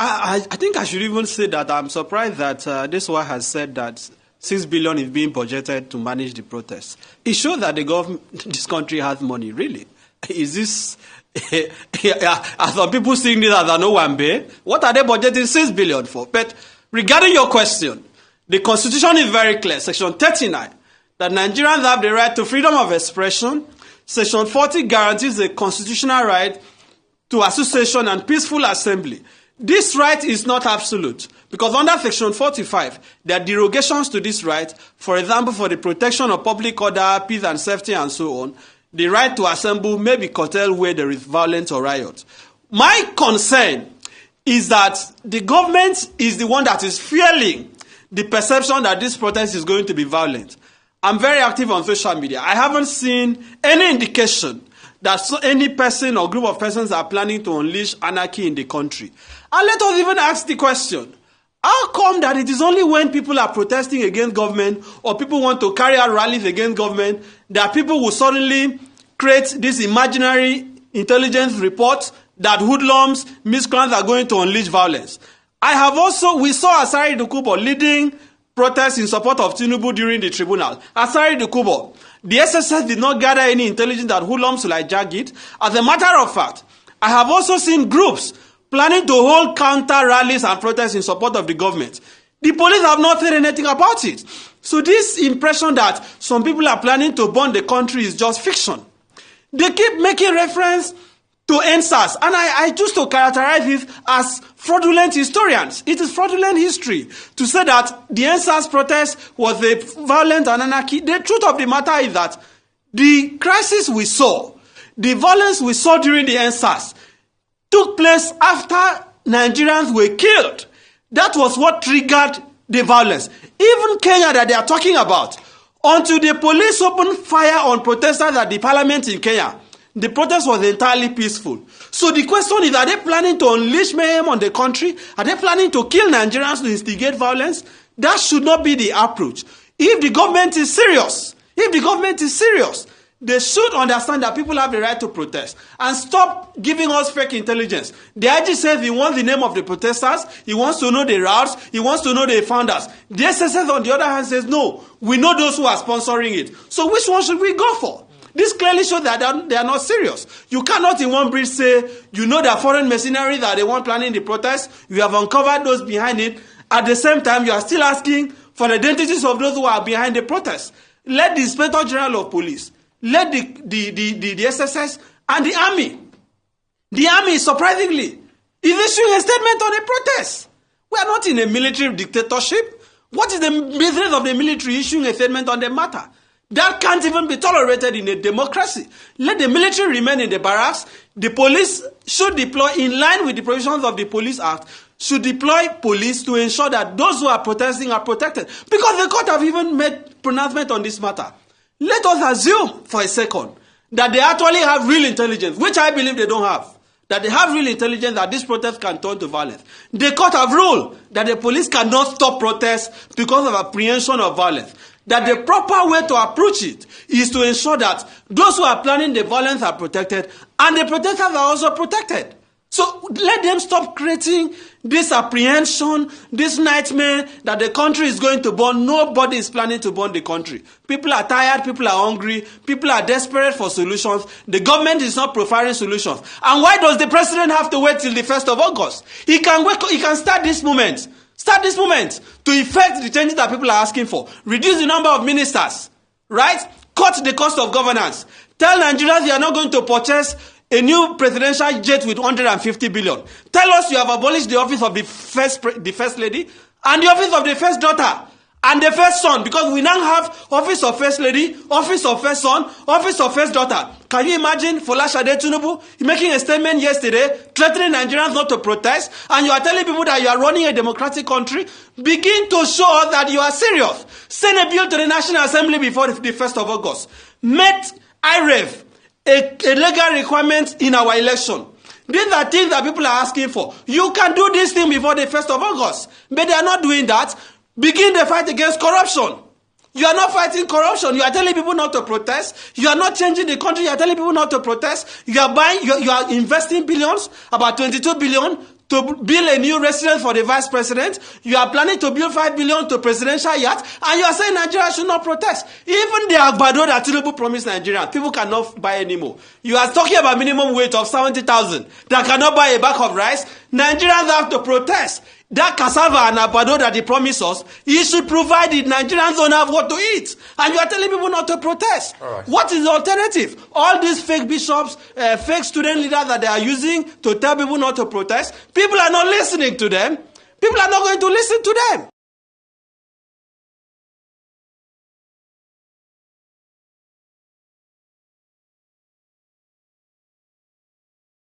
I think I should even say that I'm surprised that this one has said that 6 billion is being budgeted to manage the protests. It shows that the government, this country has money, really. Is this, are some people seeing this as an Owambe? What are they budgeting 6 billion for? But regarding your question, the Constitution is very clear, Section 39, that Nigerians have the right to freedom of expression. Section 40 guarantees the constitutional right to association and peaceful assembly. This right is not absolute, because under Section 45, there are derogations to this right. For example, for the protection of public order, peace and safety and so on, the right to assemble may be curtailed where there is violence or riot. My concern is that the government is the one that is fueling the perception that this protest is going to be violent. I'm very active on social media. I haven't seen any indication that any person or group of persons are planning to unleash anarchy in the country. And let us even ask the question, how come that it is only when people are protesting against government or people want to carry out rallies against government that people will suddenly create this imaginary intelligence report that hoodlums, miscreants are going to unleash violence? We saw Asari Dokubo leading protests in support of Tinubu during the tribunal. Asari Dokubo, the SSS did not gather any intelligence that hoodlums will hijack it. As a matter of fact, I have also seen groups planning to hold counter rallies and protests in support of the government. The police have not said anything about it. So this impression that some people are planning to burn the country is just fiction. They keep making reference to NSAS, and I choose to characterize this as fraudulent historians. It is fraudulent history to say that the NSAS protest was a violent and anarchy. The truth of the matter is that the crisis we saw, the violence we saw during the NSAS, took place after Nigerians were killed. That was what triggered the violence. Even Kenya that they are talking about, until the police opened fire on protesters at the parliament in Kenya, the protest was entirely peaceful. So the question is, are they planning to unleash mayhem on the country? Are they planning to kill Nigerians to instigate violence? That should not be the approach. If the government is serious, they should understand that people have the right to protest and stop giving us fake intelligence. The IG says he wants the name of the protesters, he wants to know the routes, he wants to know the founders. The SSS on the other hand says no, we know those who are sponsoring it. So which one should we go for? This clearly shows that they are not serious. You cannot in one breath say, you know that foreign mercenaries are the one planning the protest, you have uncovered those behind it. At the same time, you are still asking for the identities of those who are behind the protest. Let the Inspector General of Police, let the SSS and the Army. The Army, surprisingly, is issuing a statement on the protest. We are not in a military dictatorship. What is the business of the military issuing a statement on the matter? That can't even be tolerated in a democracy. Let the military remain in the barracks. The police should deploy, in line with the provisions of the Police Act, should deploy police to ensure that those who are protesting are protected. Because the court have even made pronouncement on this matter. Let us assume for a second that they actually have real intelligence, which I believe they don't have. That they have real intelligence that this protest can turn to violence. The court have ruled that the police cannot stop protests because of apprehension of violence. That the proper way to approach it is to ensure that those who are planning the violence are protected and the protesters are also protected. So let them stop creating this apprehension, this nightmare that the country is going to burn. Nobody is planning to burn the country. People are tired, people are hungry, people are desperate for solutions. The government is not providing solutions. And why does the president have to wait till the 1st of August? He can start this moment. Start this moment to effect the changes that people are asking for. Reduce the number of ministers, right? Cut the cost of governance. Tell Nigerians you are not going to purchase a new presidential jet with 150 billion. Tell us you have abolished the office of the first lady and the office of the first daughter and the first son, because we now have office of first lady, office of first son, office of first daughter. Can you imagine Folashade Tinubu making a statement yesterday threatening Nigerians not to protest, and you are telling people that you are running a democratic country? Begin to show us that you are serious. Send a bill to the National Assembly before the 1st of August. Make IREV a legal requirement in our election. These are things that people are asking for. You can do this thing before the 1st of August, but they are not doing that. Begin the fight against corruption. You are not fighting corruption. You are telling people not to protest. You are not changing the country. You are telling people not to protest. You are investing billions, about 22 billion, to build a new residence for the vice president. You are planning to build 5 billion to presidential yacht, and you are saying Nigeria should not protest. Even the agbado that Tinubu promised Nigeria, people cannot buy anymore. You are talking about minimum wage of 70,000 that cannot buy a bag of rice. Nigerians have to protest. That cassava and agbado that he promised us, he should provide it. Nigerians don't have what to eat. And you are telling people not to protest. Right. What is the alternative? All these fake bishops, fake student leaders that they are using to tell people not to protest, people are not listening to them. People are not going to listen to them.